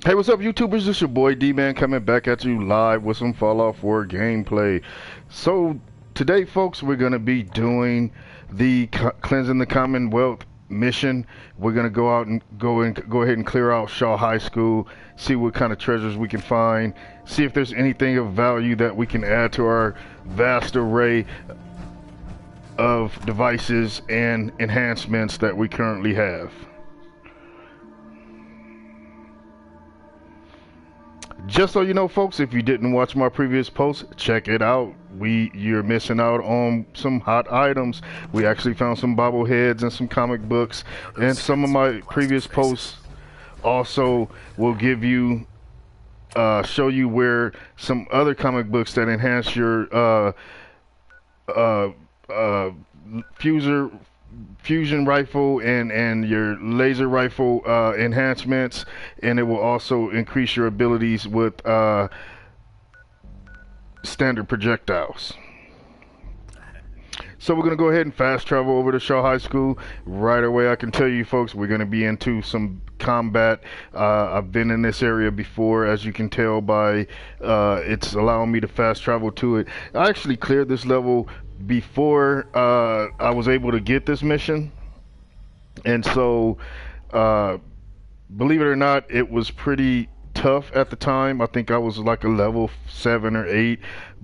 Hey, what's up, YouTubers? It's your boy D-Man coming back at you live with some Fallout 4 gameplay. So, today, folks, we're going to be doing the Cleansing the Commonwealth mission. We're going to go out and go ahead and clear out Shaw High School, see what kind of treasures we can find, see if there's anything of value that we can add to our vast array of devices and enhancements that we currently have. Just so you know, folks, if you didn't watch my previous post, check it out. You're missing out on some hot items. We actually found some bobbleheads and some comic books, and some of my previous posts also will give you show you where some other comic books that enhance your fusion rifle and your laser rifle enhancements, and it will also increase your abilities with standard projectiles. So we're going to go ahead and fast travel over to Shaw High School right away. I can tell you folks, we're going to be into some combat. I've been in this area before, as you can tell by it's allowing me to fast travel to it. I actually cleared this level before I was able to get this mission, and so believe it or not, it was pretty tough at the time. I think I was like a level 7 or 8,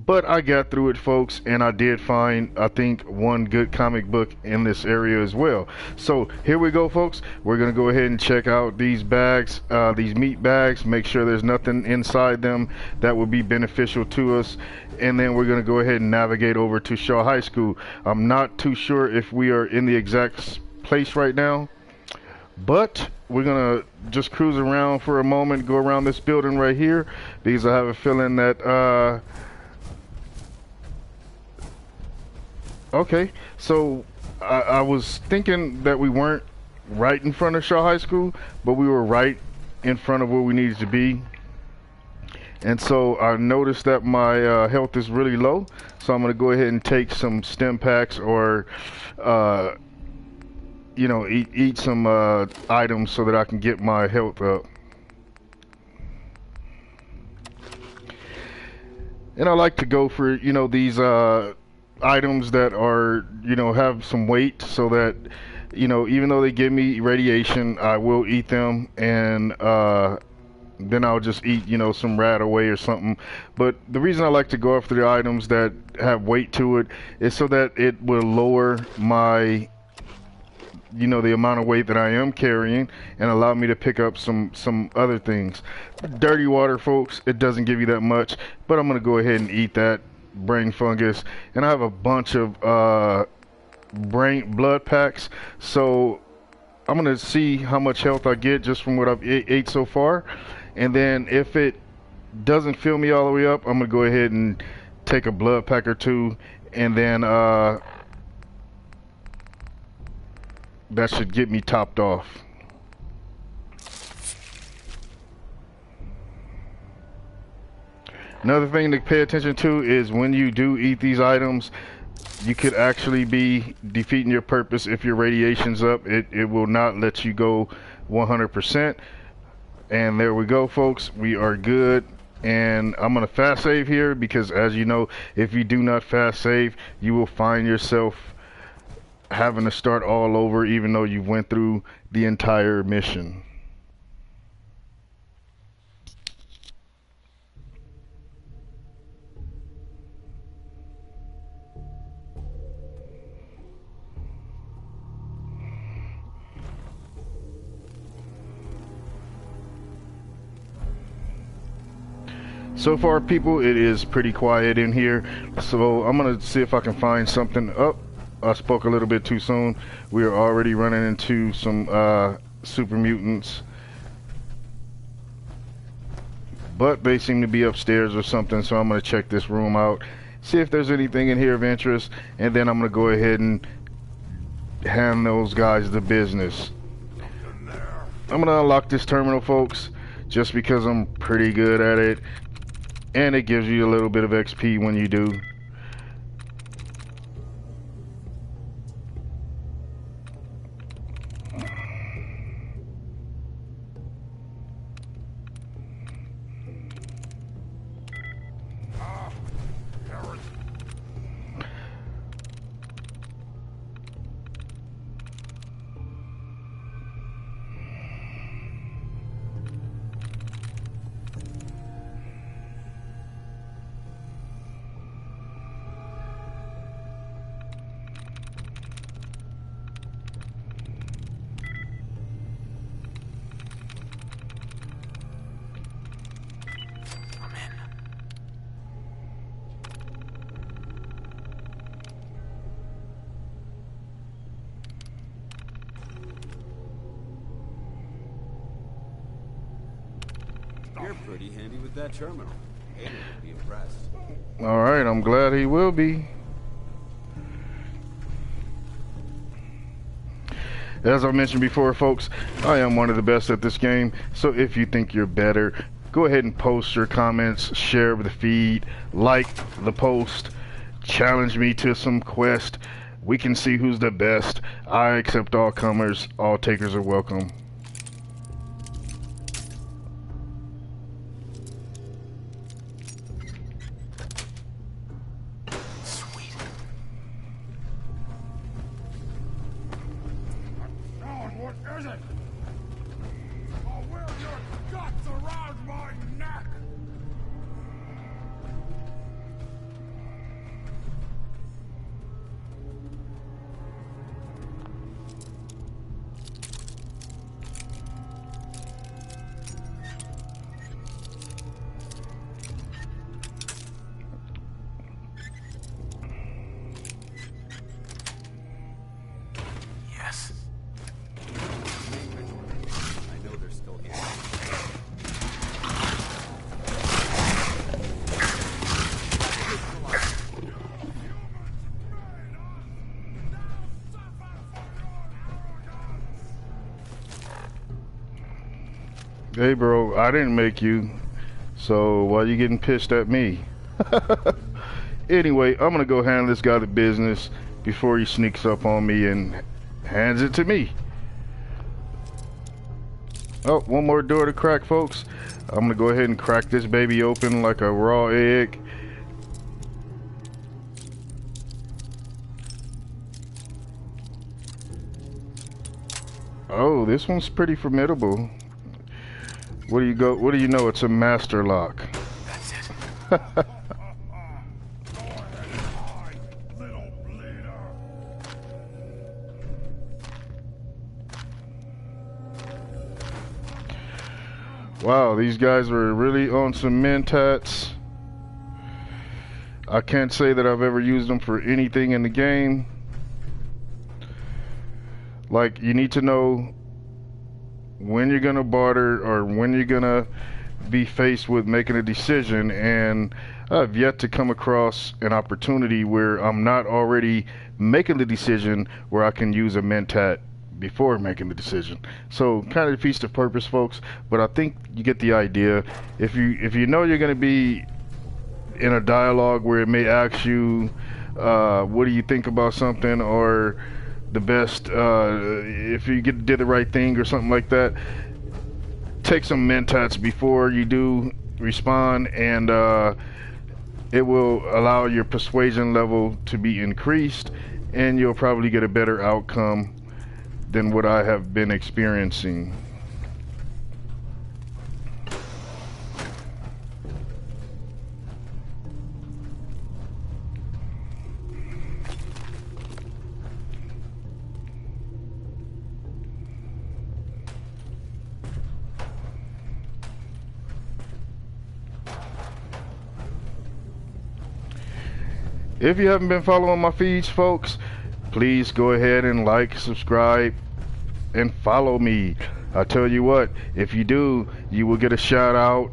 but I got through it, folks, and I did find, I think, one good comic book in this area as well. So here we go, folks. We're gonna go ahead and check out these bags, these meat bags, make sure there's nothing inside them that would be beneficial to us, and then we're gonna go ahead and navigate over to Shaw High School. I'm not too sure if we are in the exact place right now, but we're gonna just cruise around for a moment, go around this building right here, because I have a feeling that okay, so I was thinking that we weren't right in front of Shaw High School, but we were right in front of where we needed to be. And so I noticed that my health is really low, so I'm gonna go ahead and take some stim packs, or you know, eat some items so that I can get my health up. And I like to go for, you know, these items that are, you know, have some weight, so that, you know, even though they give me radiation, I will eat them, and then I'll just eat, you know, some rat away or something. But the reason I like to go after the items that have weight to it is so that it will lower my, you know, the amount of weight that I am carrying, and allow me to pick up some other things. Dirty water, folks, it doesn't give you that much, but I'm gonna go ahead and eat that brain fungus. And I have a bunch of blood packs, so I'm gonna see how much health I get just from what I've ate so far, and then if it doesn't fill me all the way up, I'm gonna go ahead and take a blood pack or two, and then that should get me topped off. Another thing to pay attention to is when you do eat these items, you could actually be defeating your purpose. If your radiation's up, it will not let you go 100%. And there we go, folks. We are good. And I'm gonna fast save here, because as you know, if you do not fast save, you will find yourself having to start all over, even though you went through the entire mission. So far, people, it is pretty quiet in here, so I'm gonna see if I can find something. Oh, I spoke a little bit too soon. We are already running into some super mutants, but they seem to be upstairs or something, so I'm gonna check this room out, see if there's anything in here of interest, and then I'm gonna go ahead and hand those guys the business. I'm gonna unlock this terminal, folks, just because I'm pretty good at it, and it gives you a little bit of XP when you do. You're pretty handy with that terminal. Ada would be impressed. Alright, I'm glad he will be. As I mentioned before, folks, I am one of the best at this game, so if you think you're better, go ahead and post your comments, share the feed, like the post, challenge me to some quest. We can see who's the best. I accept all comers. All takers are welcome. Sweet. What is it? I'll wear your guts around my neck! Yes. I know they're still here. Hey bro, I didn't make you, so why you getting pissed at me? Anyway, I'm gonna go handle this guy the business before he sneaks up on me and hands it to me. Oh, one more door to crack, folks. I'm gonna go ahead and crack this baby open like a raw egg. Oh, this one's pretty formidable. What do you know? It's a master lock. That's it. Little bleeder. Wow, these guys were really on some mentats. I can't say that I've ever used them for anything in the game. Like, you need to know when you're gonna barter or when you're gonna be faced with making a decision, and I've yet to come across an opportunity where I'm not already making the decision where I can use a mentat before making the decision. So kind of defeats the purpose, folks, but I think you get the idea. If you know you're gonna be in a dialogue where it may ask you what do you think about something, or the best if you did the right thing or something like that, take some mentats before you do respond, and it will allow your persuasion level to be increased, and you'll probably get a better outcome than what I have been experiencing. If you haven't been following my feeds, folks, please go ahead and like, subscribe, and follow me. I tell you what, if you do, you will get a shout out.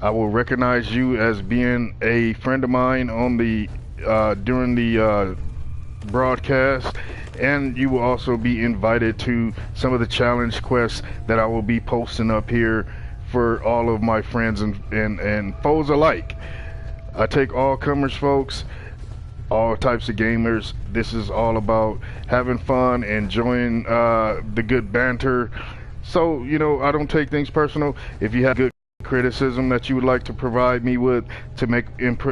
I will recognize you as being a friend of mine on the during the broadcast, and you will also be invited to some of the challenge quests that I will be posting up here for all of my friends and foes alike. I take all comers, folks, all types of gamers. This is all about having fun, enjoying the good banter. So, you know, I don't take things personal. If you have good criticism that you would like to provide me with to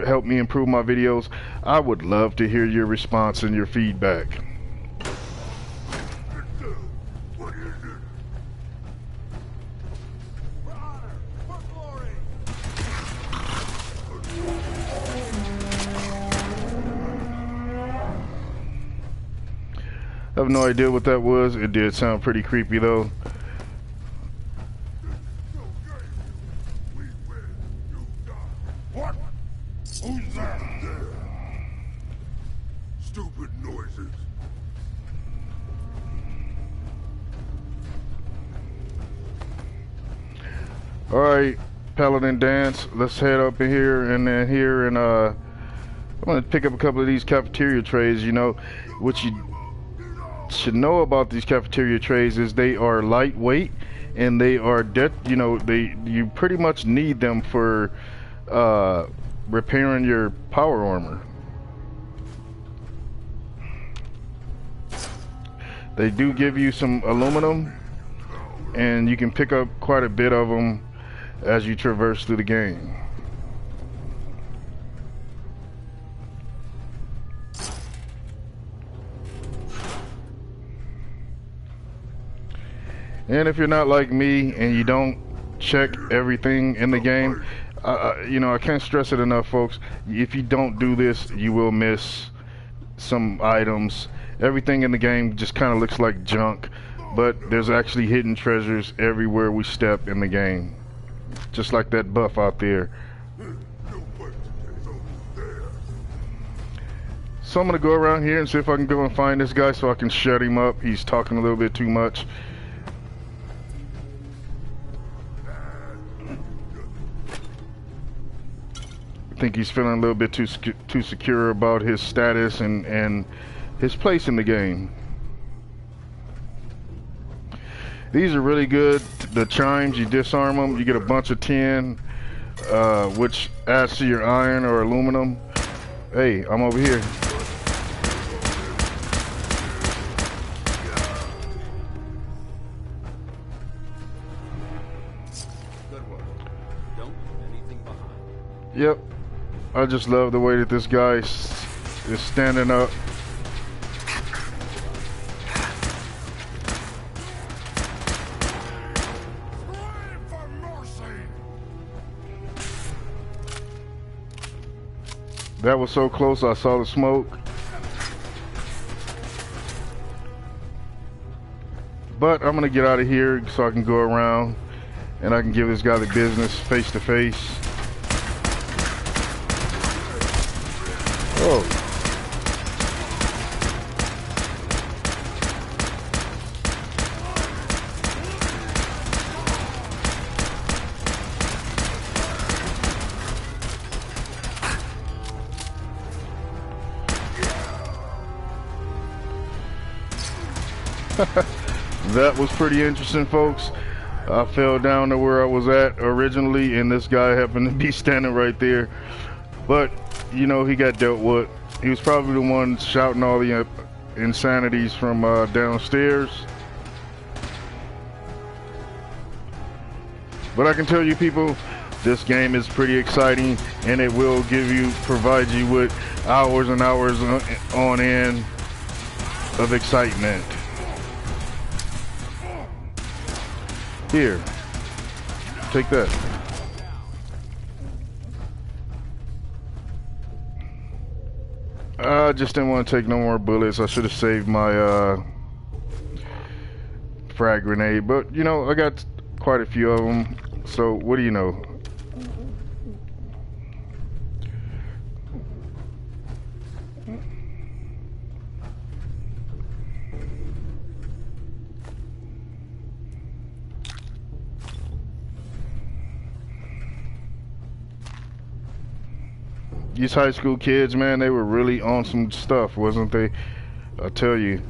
help me improve my videos, I would love to hear your response and your feedback. What is it? For honor, for glory. I have no idea what that was. It did sound pretty creepy though. What? Who's that there? Stupid noises. Alright, Paladin Dance. Let's head up in here and then here and I'm gonna pick up a couple of these cafeteria trays. You know, what you should know about these cafeteria trays is they are lightweight and they are you pretty much need them for repairing your power armor. They do give you some aluminum, and you can pick up quite a bit of them as you traverse through the game. And if you're not like me and you don't check everything in the game, you know, I can't stress it enough, folks. If you don't do this, you will miss some items. Everything in the game just kind of looks like junk, but there's actually hidden treasures everywhere we step in the game. Just like that buff out there. So I'm gonna go around here and see if I can go and find this guy so I can shut him up. He's talking a little bit too much. I think he's feeling a little bit too secure about his status and his place in the game. These are really good. The chimes, you disarm them, you get a bunch of tin, which adds to your iron or aluminum. Hey, I'm over here. Good work. Don't leave anything behind. Yep. I just love the way that this guy is standing up. That was so close, I saw the smoke. But I'm gonna get out of here so I can go around and I can give this guy the business face to face. Oh. That was pretty interesting, folks. I fell down to where I was at originally, and this guy happened to be standing right there. But, you know, he got dealt with. He was probably the one shouting all the insanities from downstairs. But I can tell you, people, this game is pretty exciting, and it will provide you with hours and hours on end of excitement. Here, take that. I just didn't want to take no more bullets. I should have saved my frag grenade, but you know, I got quite a few of them. So what do you know? These high school kids, man, they were really on some stuff, wasn't they? I tell you.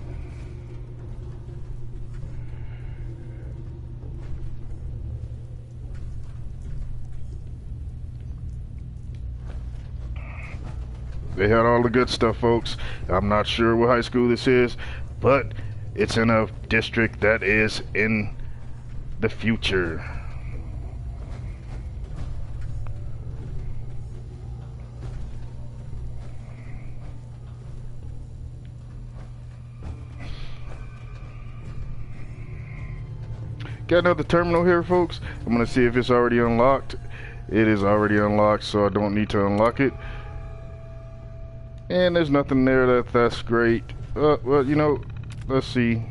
They had all the good stuff, folks. I'm not sure what high school this is, but it's in a district that is in the future. Got another terminal here, folks. I'm gonna see if it's already unlocked. It is already unlocked, so I don't need to unlock it. And there's nothing there. That's great. Well, you know, let's see.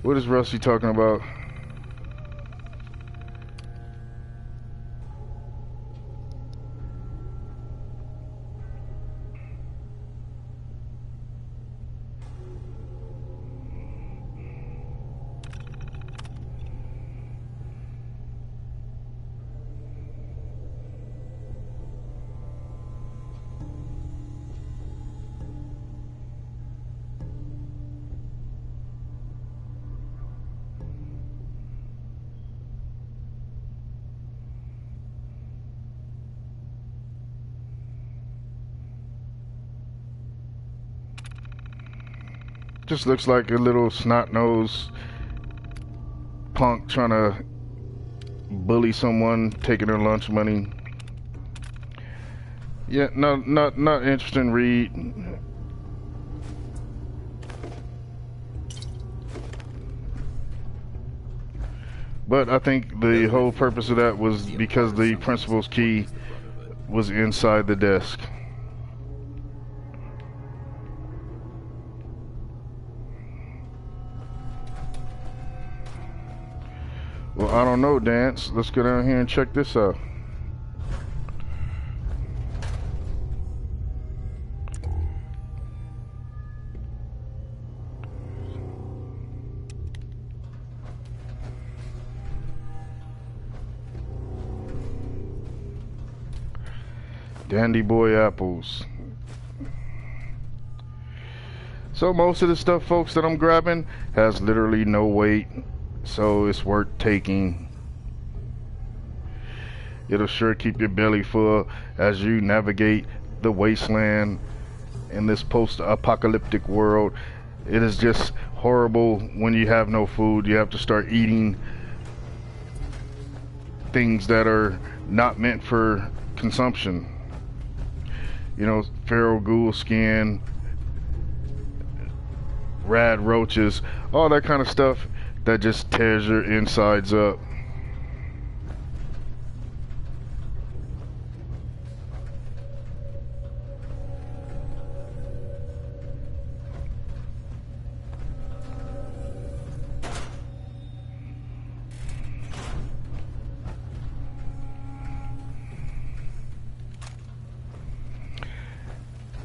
What is Rusty talking about? Just looks like a little snot-nosed punk trying to bully someone, taking their lunch money. Yeah, no, not interesting read. But I think the whole purpose of that was because the principal's key was inside the desk. Well, I don't know, Dance. Let's go down here and check this out. Dandy boy apples. So most of the stuff, folks, that I'm grabbing has literally no weight, so it's worth taking. It'll sure keep your belly full as you navigate the wasteland in this post-apocalyptic world. It is just horrible when you have no food. You have to start eating things that are not meant for consumption. You know, feral ghoul skin, rad roaches, all that kind of stuff that just tears your insides up.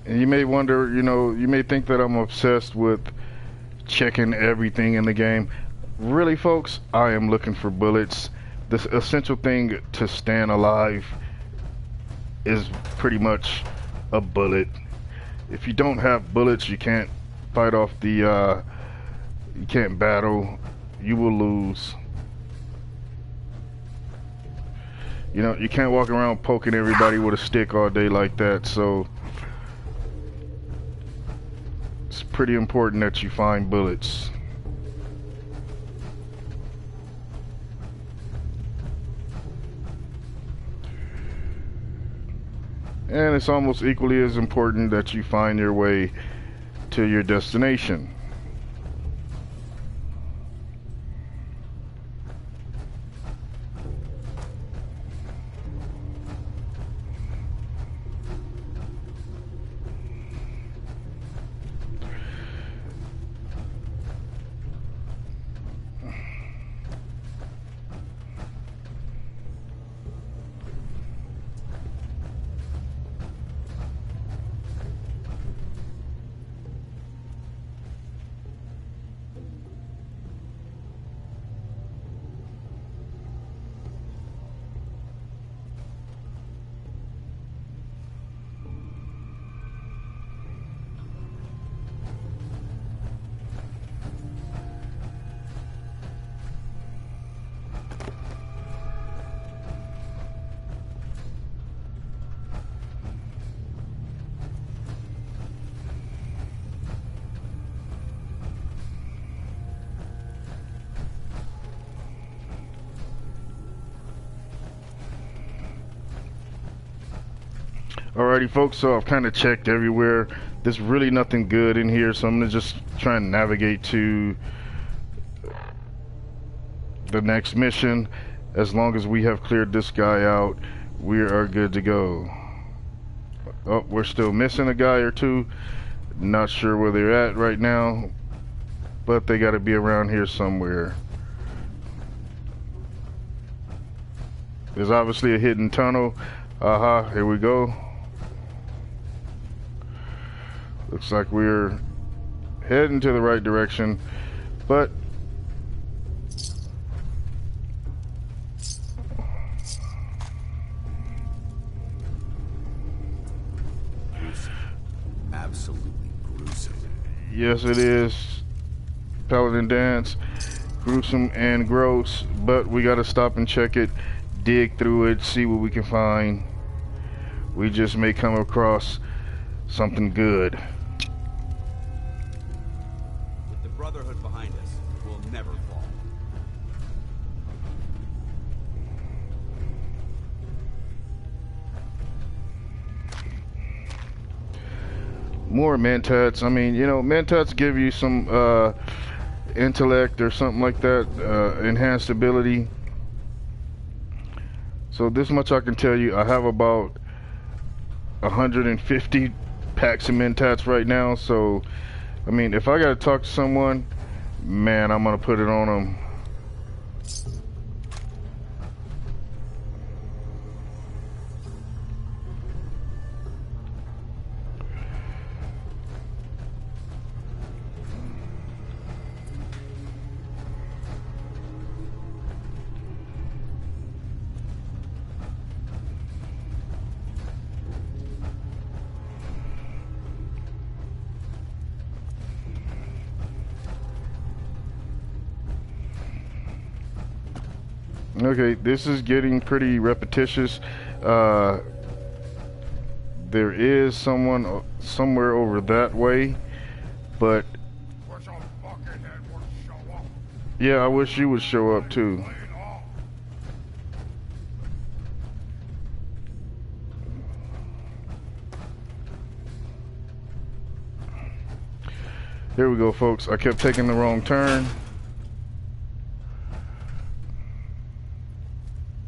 And you may wonder, you know, you may think that I'm obsessed with checking everything in the game. Really, folks, I am looking for bullets. The essential thing to stand alive is pretty much a bullet. If you don't have bullets, you can't fight off the, you can't battle. You will lose. You know, you can't walk around poking everybody with a stick all day like that, so it's pretty important that you find bullets. And it's almost equally as important that you find your way to your destination. Alrighty, folks, so I've kind of checked everywhere. There's really nothing good in here, so I'm gonna just try and navigate to the next mission. As long as we have cleared this guy out, we are good to go. Oh, we're still missing a guy or two. Not sure where they're at right now, but they gotta be around here somewhere. There's obviously a hidden tunnel. Aha, here we go. Looks like we're heading to the right direction, but Gruesome. Absolutely gruesome. yes, it is. Paladin Dance, gruesome and gross, but we gotta stop and check it, dig through it, see what we can find. We just may come across something good. More mentats. I mean, you know, mentats give you some intellect or something like that, enhanced ability. So this much I can tell you, I have about 150 packs of mentats right now. So, I mean, if I gotta talk to someone, man, I'm gonna put it on them. Okay, this is getting pretty repetitious. There is someone somewhere over that way, but Wish a buckethead would show up. yeah, I wish you would show up too. Lay it off. Here we go, folks. I kept taking the wrong turn.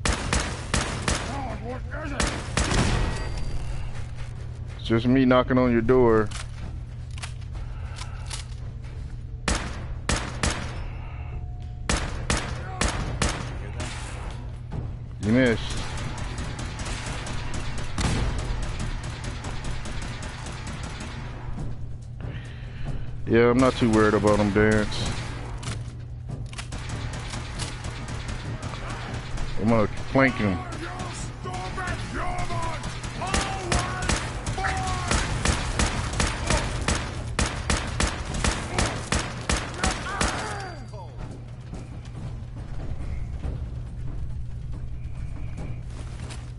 God, what is it? It's just me knocking on your door. You missed. Yeah, I'm not too worried about him, Dance. I'm gonna flank him. You stupid human!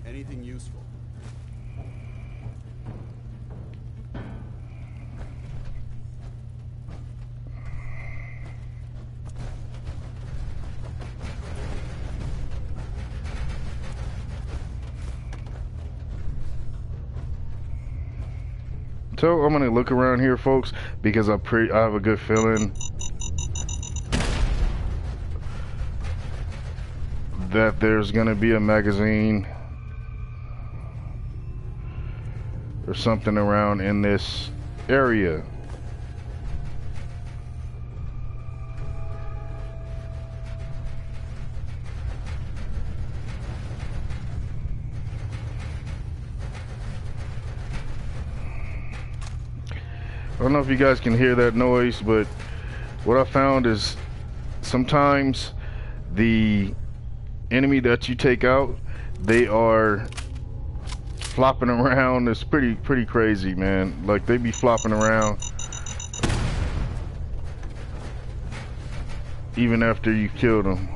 Anything useful? So I'm gonna look around here, folks, because I have a good feeling that there's gonna be a magazine or something around in this area. I don't know if you guys can hear that noise, but what I found is sometimes the enemy that you take out, they are flopping around. It's pretty crazy, man. Like, they be flopping around even after you kill them.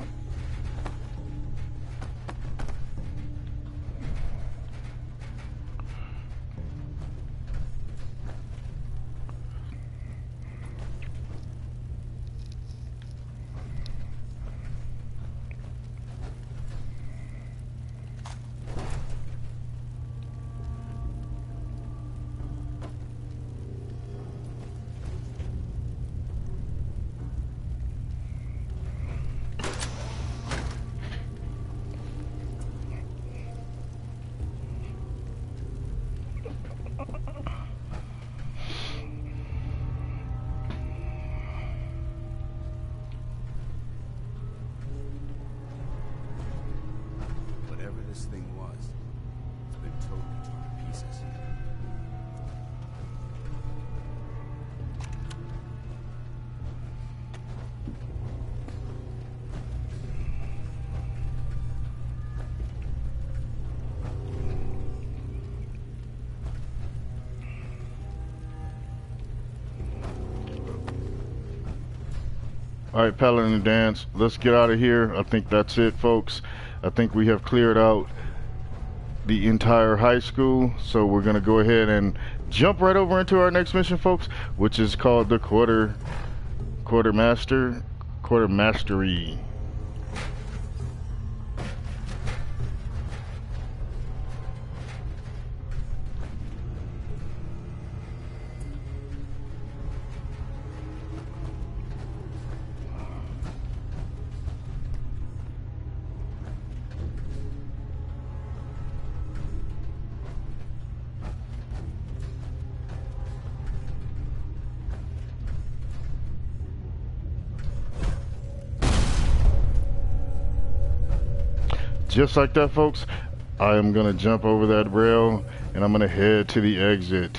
Whatever this thing was, it's been totally torn to pieces. All right, Paladin and Dance, let's get out of here. I think that's it, folks. I think we have cleared out the entire high school, so we're gonna go ahead and jump right over into our next mission, folks, which is called the quartermastery. just like that, folks, I am gonna jump over that rail and I'm gonna head to the exit.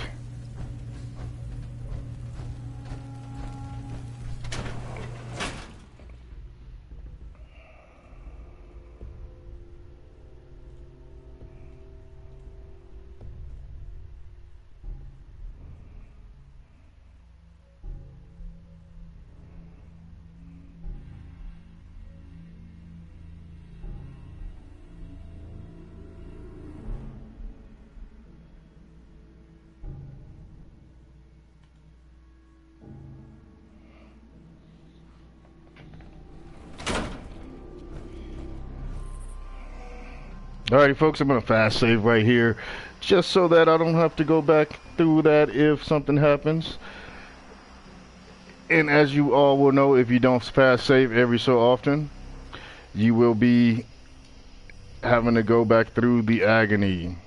Alrighty, folks, I'm going to fast save right here just so that I don't have to go back through that if something happens. And as you all will know, if you don't fast save every so often, you will be having to go back through the agony.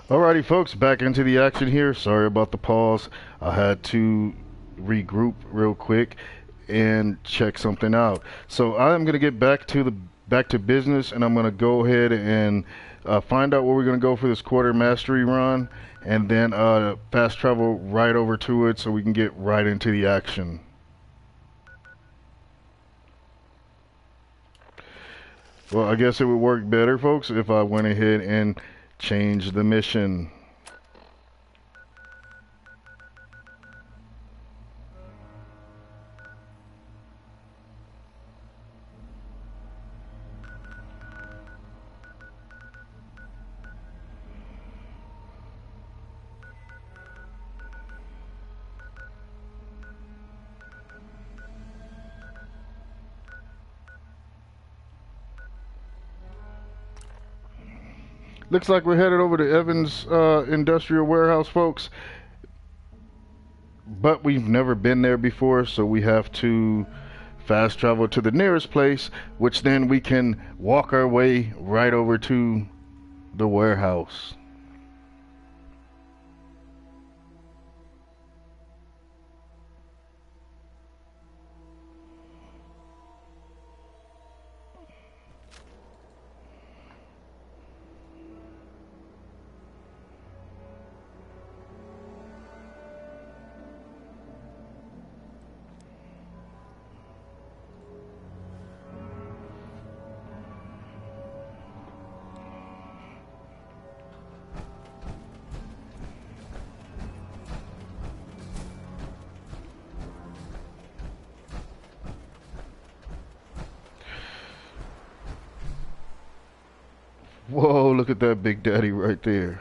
Alrighty, folks, back into the action here. Sorry about the pause. I had to regroup real quick and check something out. So I'm gonna get back to business, and I'm gonna go ahead and find out where we're gonna go for this quarter mastery run, and then fast travel right over to it so we can get right into the action. Well, I guess it would work better, folks, if I went ahead and changed the mission. Looks like we're headed over to Evans Industrial Warehouse, folks. But we've never been there before, so we have to fast travel to the nearest place, which then we can walk our way right over to the warehouse. Whoa, look at that Big Daddy right there.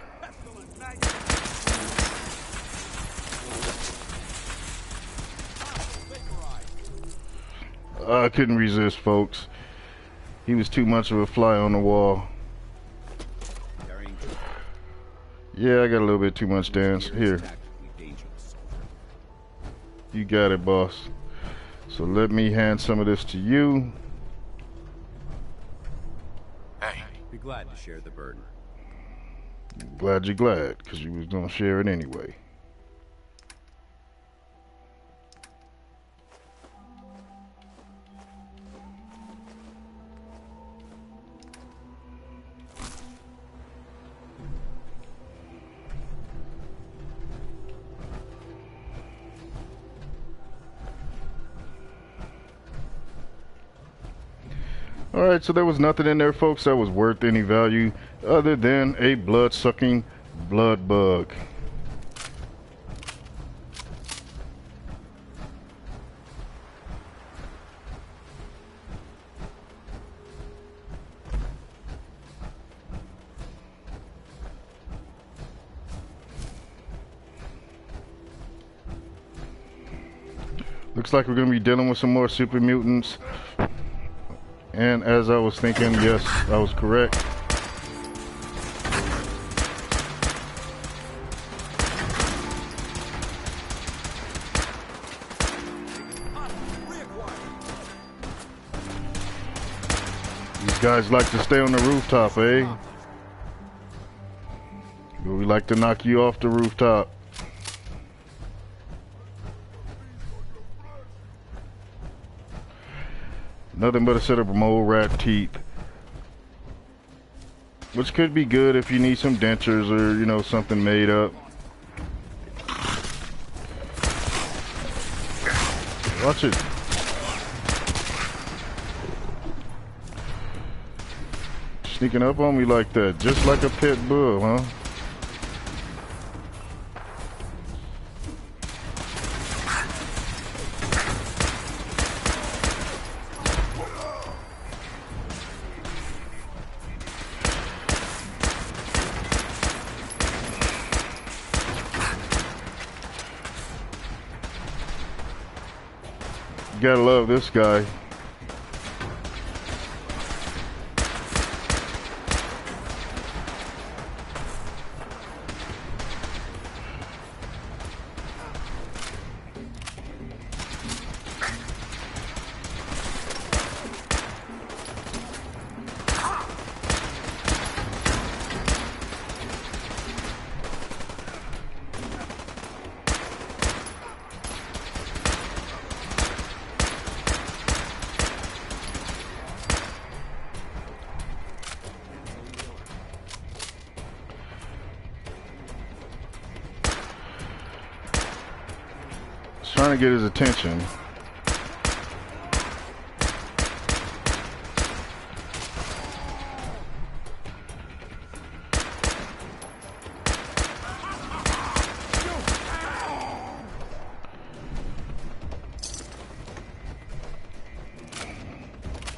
I couldn't resist, folks. He was too much of a fly on the wall. Yeah, I got a little bit too much dance. Here. You got it, boss. So let me hand some of this to you. Hey. Be glad to share the burden. Glad you're glad, because you was gonna share it anyway. Alright, so there was nothing in there, folks, that was worth any value other than a blood-sucking blood bug. Looks like we're going to be dealing with some more super mutants. And as I was thinking, yes, I was correct. These guys like to stay on the rooftop, eh? But we like to knock you off the rooftop. Nothing but a set of mole rat teeth. Which could be good if you need some dentures or, you know, something made up. Watch it. Sneaking up on me like that, just like a pit bull, huh? You gotta love this guy. Trying to get his attention.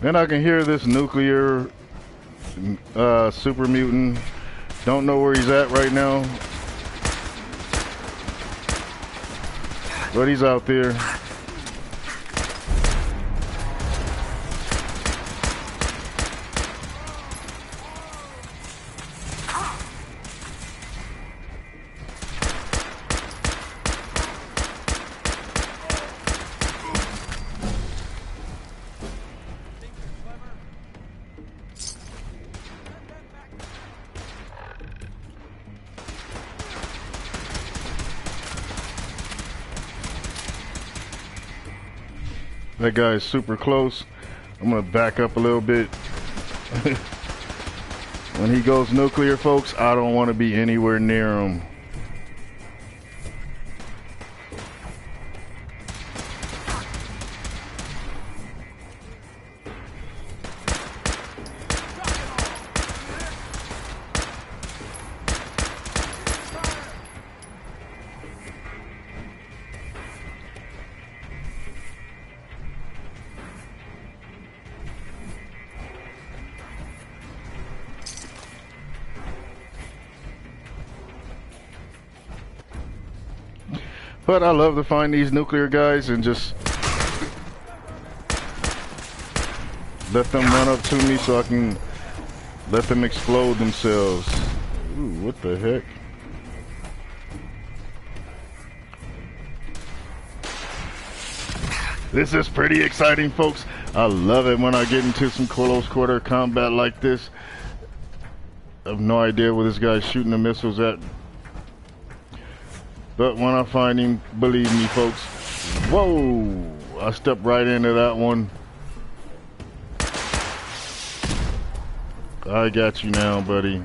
Then I can hear this nuclear super mutant. Don't know where he's at right now. But he's out there. That guy is super close. I'm gonna back up a little bit. When he goes nuclear, folks, I don't want to be anywhere near him. But I love to find these nuclear guys and just let them run up to me so I can let them explode themselves. Ooh, what the heck? This is pretty exciting, folks. I love it when I get into some close quarter combat like this. I have no idea where this guy's shooting the missiles at. But when I find him, believe me, folks. Whoa! I stepped right into that one. I got you now, buddy.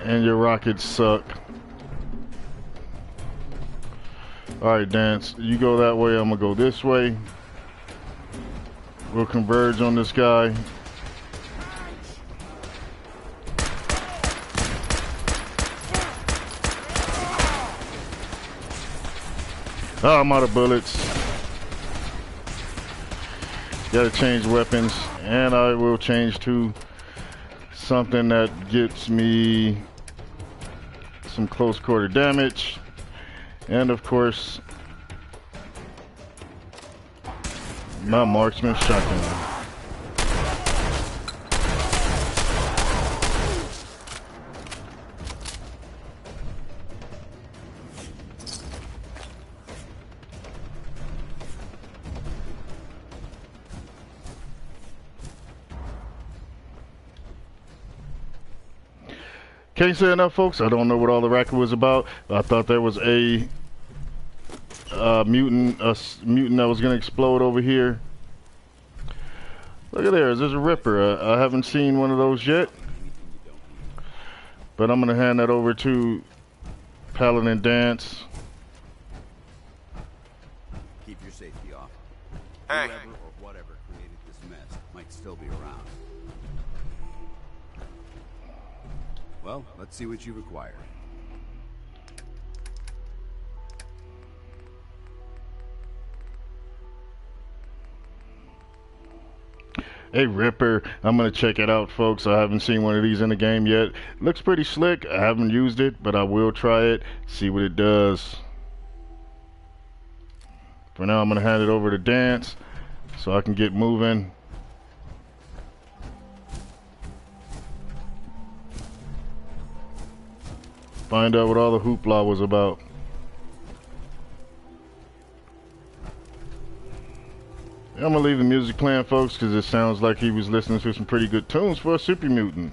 And your rockets suck. Alright, Dance. You go that way, I'm gonna go this way. We'll converge on this guy. Oh, I'm out of bullets. Gotta change weapons, and I will change to something that gets me some close quarter damage, and of course my marksman shotgun. Can't say enough, folks. I don't know what all the racket was about. I thought there was a mutant that was gonna explode over here. Look at there. There's a Ripper. I haven't seen one of those yet, but I'm gonna hand that over to Paladin Dance. Keep your safety off. Hey. Whoever or whatever created this mess might still be around. Well, let's see what you require. A Ripper. I'm gonna check it out, folks. I haven't seen one of these in the game yet. Looks pretty slick. I haven't used it, but I will try it, see what it does. For now, I'm gonna hand it over to Dance so I can get moving. Find out what all the hoopla was about. I'm gonna leave the music playing, folks, because it sounds like he was listening to some pretty good tunes for a super mutant.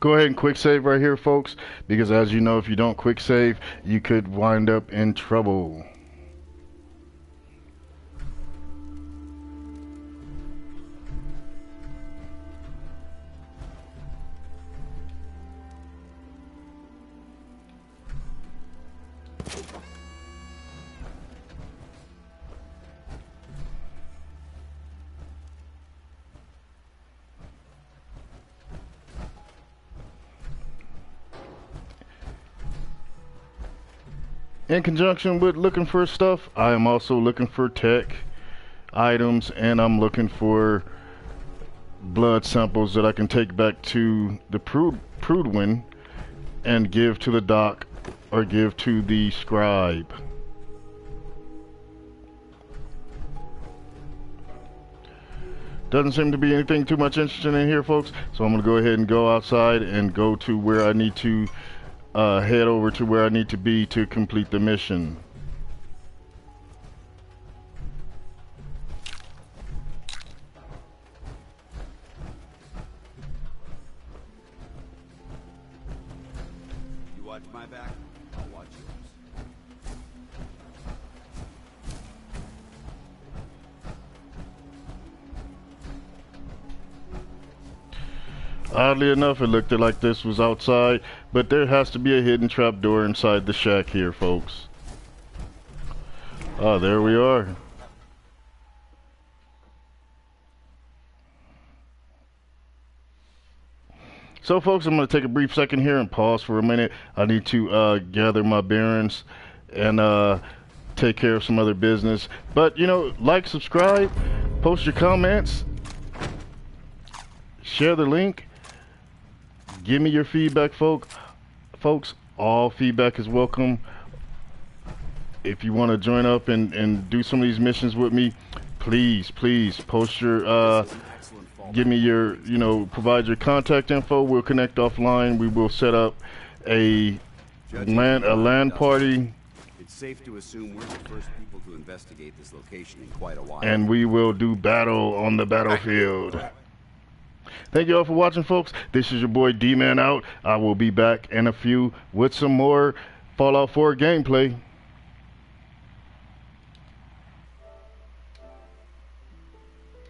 Go ahead and quick save right here, folks, because as you know, if you don't quick save, you could wind up in trouble. In conjunction with looking for stuff, I am also looking for tech items, and I'm looking for blood samples that I can take back to the Prudwin and give to the doc or give to the scribe. Doesn't seem to be anything too much interesting in here, folks, so I'm going to go ahead and go outside and go to where I need to head over to where I need to be to complete the mission. You watch my back, I'll watch yours. Oddly enough, it looked like this was outside, but there has to be a hidden trapdoor inside the shack here, folks. Oh, there we are. So, folks, I'm going to take a brief second here and pause for a minute. I need to gather my bearings and take care of some other business. But, you know, like, subscribe, post your comments, share the link. Give me your feedback, folks. All feedback is welcome. If you want to join up and do some of these missions with me, please post your give me your, you know, provide your contact info. We'll connect offline. We will set up a LAN party. It's safe to assume we're the first people to investigate this location in quite a while. And we will do battle on the battlefield. Thank you all for watching, folks. This is your boy D-Man out. I will be back in a few with some more Fallout 4 gameplay.